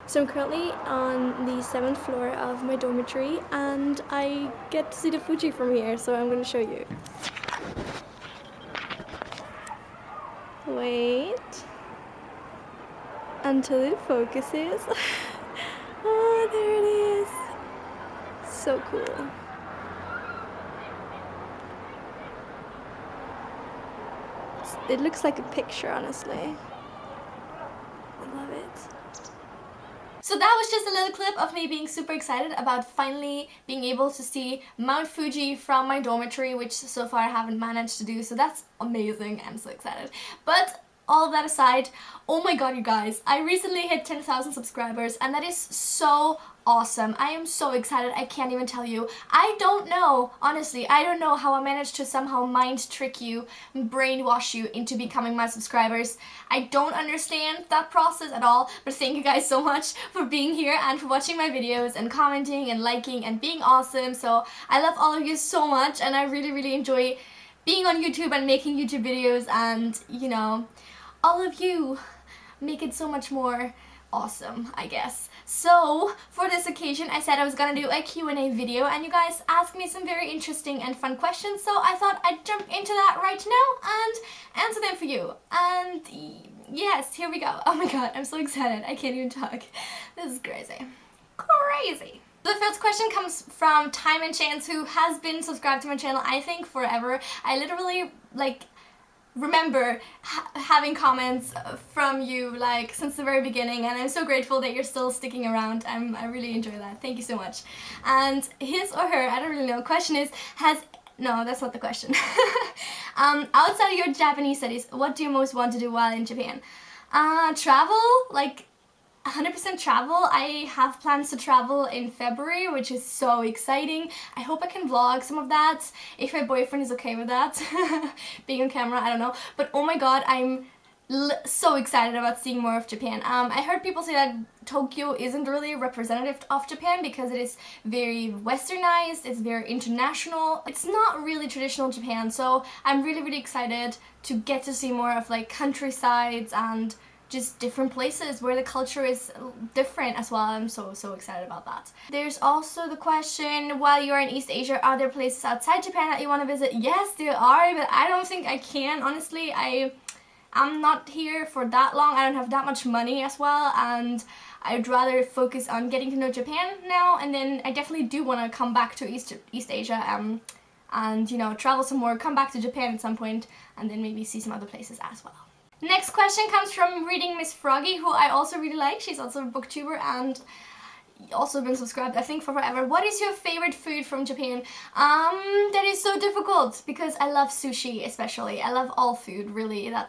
So I'm currently on the 7th floor of my dormitory and I get to see the Fuji from here, so I'm going to show you. Wait until it focuses. Oh, there it is. So cool. It looks like a picture, honestly. I love it. So that was just a little clip of me being super excited about finally being able to see Mount Fuji from my dormitory, which so far I haven't managed to do, so that's amazing. I'm so excited. But all of that aside, oh my god, you guys, I recently hit 10,000 subscribers and that is so awesome. I am so excited, I can't even tell you. I don't know, honestly, I don't know how I managed to somehow mind trick you, brainwash you into becoming my subscribers. I don't understand that process at all, but thank you guys so much for being here and for watching my videos and commenting and liking and being awesome. So I love all of you so much and I really enjoy being on YouTube and making YouTube videos, and you know, all of you make it so much more awesome, I guess. So for this occasion I said I was gonna do a Q&A video and you guys asked me some very interesting and fun questions, so I thought I'd jump into that right now and answer them for you. And yes, here we go. Oh my god, I'm so excited, I can't even talk. This is crazy. Crazy. The first question comes from Time and Chance, who has been subscribed to my channel I think forever. I literally remember having comments from you like since the very beginning, and I'm so grateful that you're still sticking around. I really enjoy that. Thank you so much. And his or her, I don't really know, question is, no, that's not the question. Outside of your Japanese studies, what do you most want to do while in Japan? Travel, like 100% travel. I have plans to travel in February, which is so exciting. I hope I can vlog some of that, if my boyfriend is okay with that. Being on camera, I don't know. But oh my god, I'm so excited about seeing more of Japan. I heard people say that Tokyo isn't really representative of Japan because it is very westernized, it's very international. It's not really traditional Japan, so I'm really excited to get to see more of like countrysides and just different places where the culture is different as well. I'm so excited about that. There's also the question, while you're in East Asia, are there places outside Japan that you want to visit? Yes, there are, but I don't think I can, honestly. I'm not here for that long. I don't have that much money as well, and I'd rather focus on getting to know Japan now, and then I definitely do want to come back to East Asia and you know, travel some more, come back to Japan at some point, and then maybe see some other places as well. Next question comes from Reading Miss Froggy, who I also really like. She's also a booktuber and also been subscribed, I think, for forever. What is your favorite food from Japan? That is so difficult because I love sushi especially. I love all food, really. I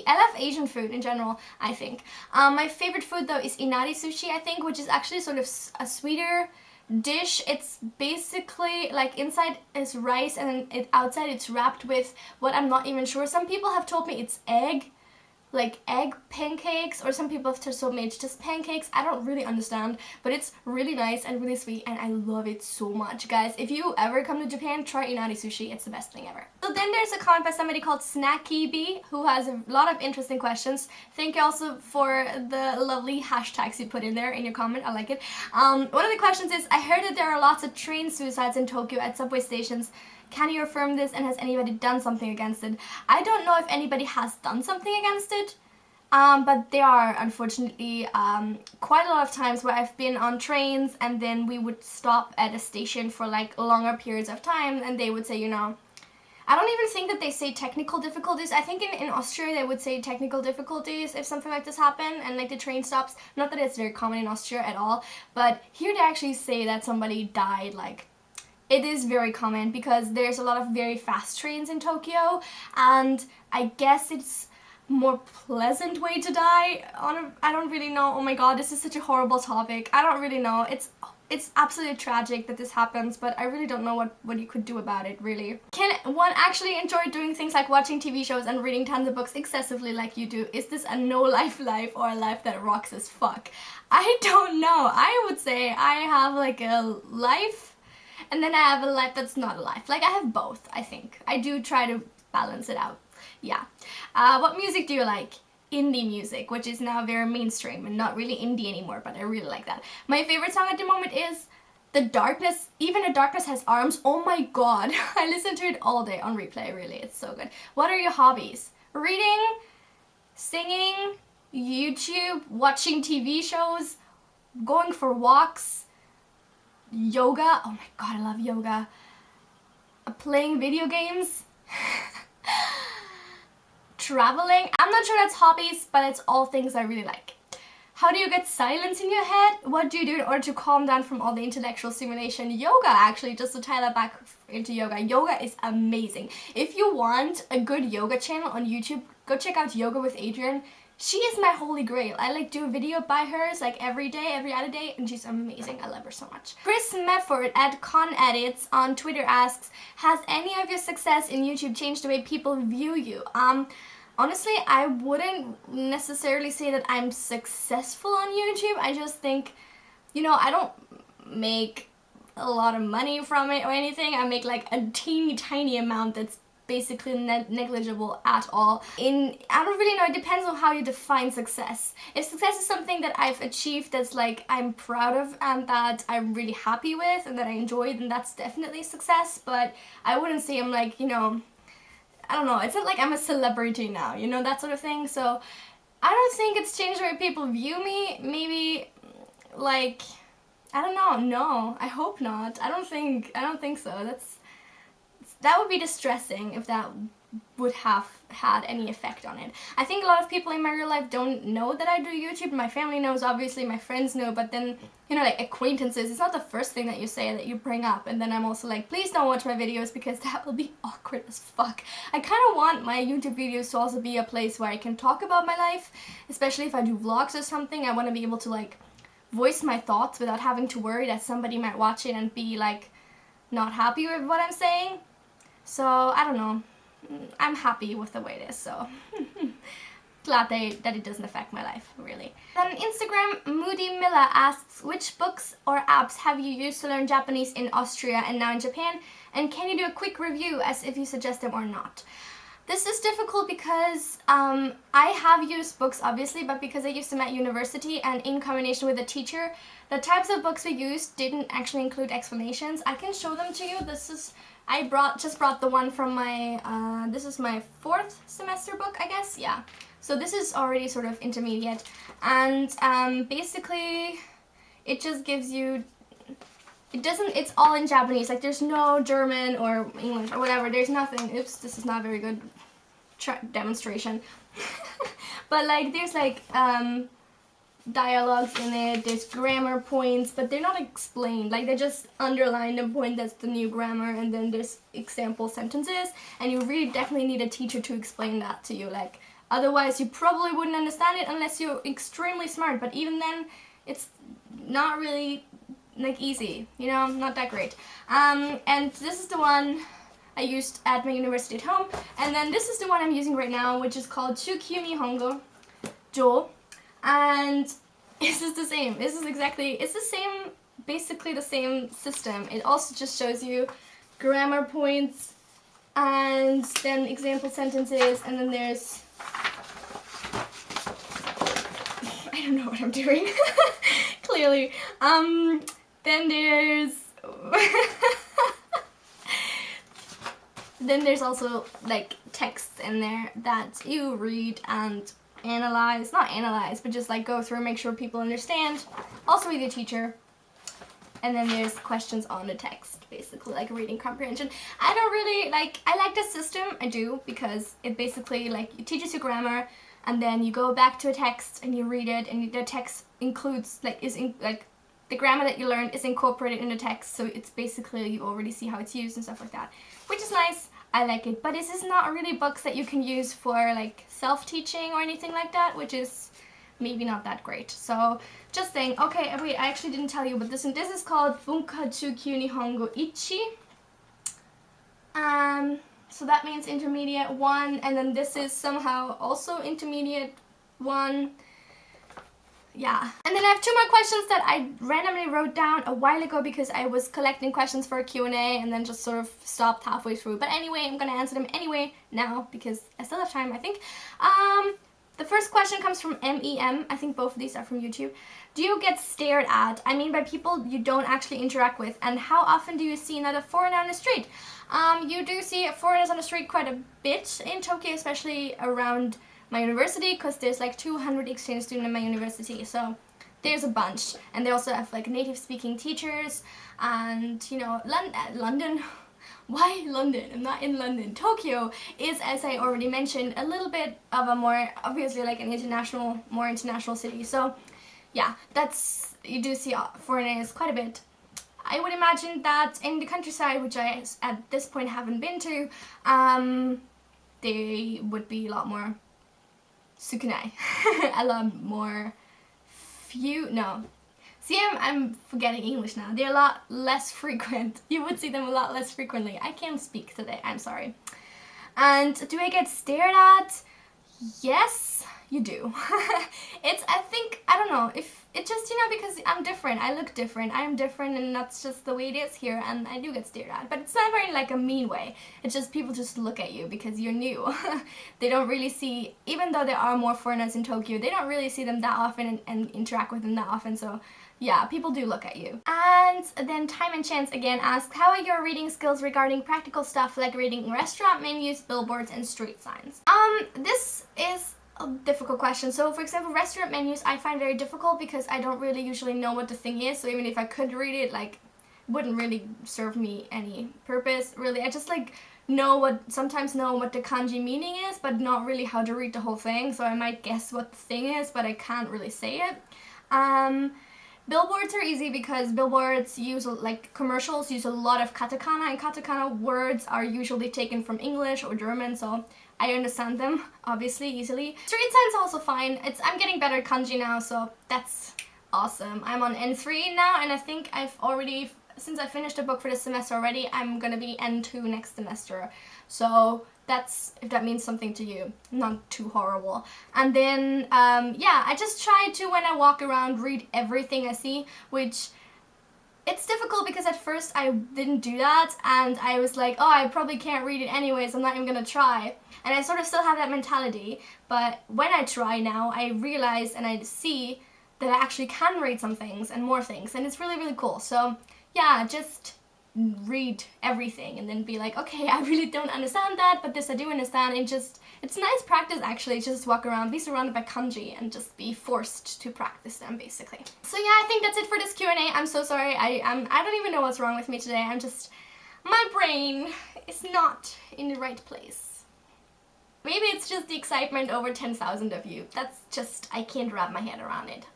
love Asian food in general, I think. My favorite food though is inari sushi, I think, which is actually sort of a sweeter dish. It's basically like inside is rice and then outside it's wrapped with what I'm not even sure. Some people have told me it's egg pancakes, or some people have told me it's just pancakes. I don't really understand, but it's really nice and really sweet and I love it so much. Guys, if you ever come to Japan, try inari sushi. It's the best thing ever. So then there's a comment by somebody called Snacky who has a lot of interesting questions. Thank you also for the lovely hashtags you put in there in your comment. I like it. One of the questions is, I heard that there are lots of train suicides in Tokyo at subway stations. Can you affirm this, and has anybody done something against it? I don't know if anybody has done something against it, but there are unfortunately quite a lot of times where I've been on trains and then we would stop at a station for like longer periods of time and they would say, you know, I don't even think that they say technical difficulties. I think in Austria they would say technical difficulties if something like this happened and like the train stops. Not that it's very common in Austria at all, but here they actually say that somebody died. Like, it is very common because there's a lot of very fast trains in Tokyo, and I guess it's more pleasant way to die I don't really know. Oh my god, this is such a horrible topic. I don't really know. It's absolutely tragic that this happens, but I really don't know what you could do about it, really. Can one actually enjoy doing things like watching TV shows and reading tons of books excessively like you do? Is this a no-life life or a life that rocks as fuck? I don't know. I would say I have like a life and then I have a life that's not a life. Like, I have both, I think. I do try to balance it out. Yeah. What music do you like? indie music, which is now very mainstream and not really indie anymore, but I really like that. My favorite song at the moment is The Darkness, Even the Darkness Has Arms. Oh my god, I listen to it all day on replay, really, it's so good. What are your hobbies? Reading, singing, YouTube, watching TV shows, going for walks, yoga, oh my god, I love yoga, playing video games, traveling. I'm not sure that's hobbies, but it's all things I really like. How do you get silence in your head? What do you do in order to calm down from all the intellectual stimulation? Yoga, actually, just to tie that back into yoga. Yoga is amazing. If you want a good yoga channel on YouTube, go check out Yoga with Adriene. She is my holy grail. I like do a video by hers like every day, every other day, and she's amazing. I love her so much. Chris Mefford at ConEdits on Twitter asks, has any of your success in YouTube changed the way people view you? Honestly, I wouldn't necessarily say that I'm successful on YouTube. I just think, you know, I don't make a lot of money from it or anything. I make like a teeny tiny amount that's basically negligible at all. I don't really know, it depends on how you define success. If success is something that I've achieved that's like I'm proud of and that I'm really happy with and that I enjoy, then that's definitely success, but I wouldn't say I'm like, you know, I don't know, it's not like I'm a celebrity now, you know, that sort of thing. So I don't think it's changed the way people view me. Maybe like, I don't know, no, I hope not. I don't think so. That would be distressing if that would have had any effect on it. I think a lot of people in my real life don't know that I do YouTube. My family knows, obviously, my friends know, but then, you know, like acquaintances, it's not the first thing that you say that you bring up. And then I'm also like, please don't watch my videos because that will be awkward as fuck. I kind of want my YouTube videos to also be a place where I can talk about my life, especially if I do vlogs or something. I want to be able to like voice my thoughts without having to worry that somebody might watch it and be like not happy with what I'm saying. So, I don't know. I'm happy with the way it is, so glad that it doesn't affect my life, really. On Instagram, Moody Miller asks, which books or apps have you used to learn Japanese in Austria and now in Japan? And can you do a quick review as if you suggest them or not? This is difficult because I have used books, obviously, but because I used them at university and in combination with a teacher, the types of books we used didn't actually include explanations. I can show them to you. I just brought the one from my, this is my 4th semester book, I guess, yeah. So this is already sort of intermediate, and basically it just gives you, it's all in Japanese, like there's no German or English or whatever, there's nothing. Oops, this is not very good demonstration. But like there's like, dialogues in it, there's grammar points, but they're not explained, like they just underline the point that's the new grammar, and then there's example sentences, and you really definitely need a teacher to explain that to you, like otherwise you probably wouldn't understand it unless you're extremely smart, but even then it's not really like easy, you know, not that great. And this is the one I used at my university at home, and then this is the one I'm using right now, which is called Chukyu Nihongo Jo. And this is the same. This is exactly, it's the same, basically the same system. It also just shows you grammar points and then example sentences, and then there's, I don't know what I'm doing, clearly. Then there's, then there's also like texts in there that you read and analyze, not analyze, but just like go through and make sure people understand, also with your teacher. And then there's questions on the text, basically like reading comprehension. I don't really like, I like this system, I do, because it basically like it teaches you grammar, and then you go back to a text and you read it, and the text includes like like the grammar that you learned is incorporated in the text, so it's basically you already see how it's used and stuff like that, which is nice. I like it, but this is not really books that you can use for like self-teaching or anything like that, which is maybe not that great. So just saying. Okay, wait, I actually didn't tell you, but this is called Bunka Chukyu Nihongo Ichi. So that means intermediate 1, and then this is somehow also intermediate 1. Yeah. And then I have 2 more questions that I randomly wrote down a while ago because I was collecting questions for a Q&A and then just sort of stopped halfway through. But anyway, I'm gonna answer them anyway now because I still have time, I think. The first question comes from MEM. I think both of these are from YouTube. Do you get stared at? I mean by people you don't actually interact with. And how often do you see another foreigner on the street? You do see foreigners on the street quite a bit in Tokyo, especially around my university, because there's like 200 exchange students in my university. So there's a bunch. And they also have like native speaking teachers. And, you know, London... Why London? I'm not in London. Tokyo is, as I already mentioned, a little bit of a more, obviously like an more international city. So yeah, you do see foreigners quite a bit. I would imagine that in the countryside, which I at this point haven't been to, they would be a lot more sukunai. A lot more See, I'm forgetting English now. They're a lot less frequent. You would see them a lot less frequently. I can't speak today, I'm sorry. And do I get stared at? Yes, you do. I don't know, it's just, you know, because I'm different. I look different. I'm different, and that's just the way it is here, and I do get stared at. But it's never in like a mean way. It's just people just look at you because you're new. They don't really see, even though there are more foreigners in Tokyo, they don't really see them that often and interact with them that often, so yeah, people do look at you. And then Time and Chance again asks, how are your reading skills regarding practical stuff like reading restaurant menus, billboards, and street signs? This is a difficult question. So for example, restaurant menus I find very difficult because I don't really usually know what the thing is, so even if I could read it, like, wouldn't really serve me any purpose, really. I just like sometimes know what the kanji meaning is, but not really how to read the whole thing, so I might guess what the thing is, but I can't really say it. Billboards are easy because billboards commercials use a lot of katakana, and katakana words are usually taken from English or German, so I understand them, obviously, easily. Street signs are also fine. I'm getting better at kanji now, so that's awesome. I'm on N3 now, and I think since I finished a book for this semester already, I'm gonna be N2 next semester. So that's, if that means something to you, not too horrible. And then, yeah, I just try to, when I walk around, read everything I see, which it's difficult because at first I didn't do that, and I was like, oh, I probably can't read it anyways, I'm not even gonna try. And I sort of still have that mentality, but when I try now, I realize and I see that I actually can read some things and more things, and it's really, really cool. So yeah, just read everything and then be like, okay, I really don't understand that, but this I do understand, and it's nice practice actually, just walk around, be surrounded by kanji, and just be forced to practice them, basically. So yeah, I think that's it for this Q&A. I'm so sorry, I don't even know what's wrong with me today. My brain is not in the right place. Maybe it's just the excitement over 10,000 of you. That's just, I can't wrap my head around it.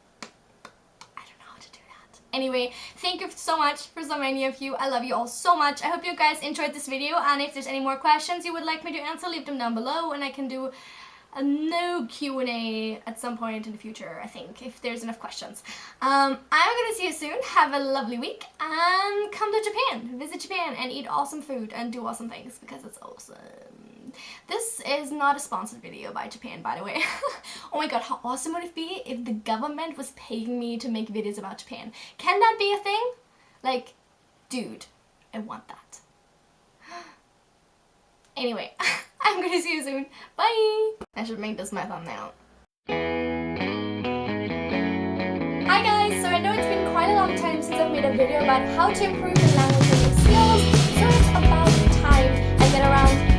Anyway, thank you so much for so many of you. I love you all so much. I hope you guys enjoyed this video, and if there's any more questions you would like me to answer, leave them down below, and I can do a no Q&A at some point in the future, I think, if there's enough questions. I'm gonna see you soon. Have a lovely week, and come to Japan. Visit Japan and eat awesome food and do awesome things, because it's awesome. This is not a sponsored video by Japan, by the way. Oh my god, how awesome would it be if the government was paying me to make videos about Japan? Can that be a thing? Like, dude, I want that. Anyway, I'm gonna see you soon. Bye! I should make this my thumbnail. Hi guys, so I know it's been quite a long time since I've made a video about how to improve your language learning skills, so it's about time I get around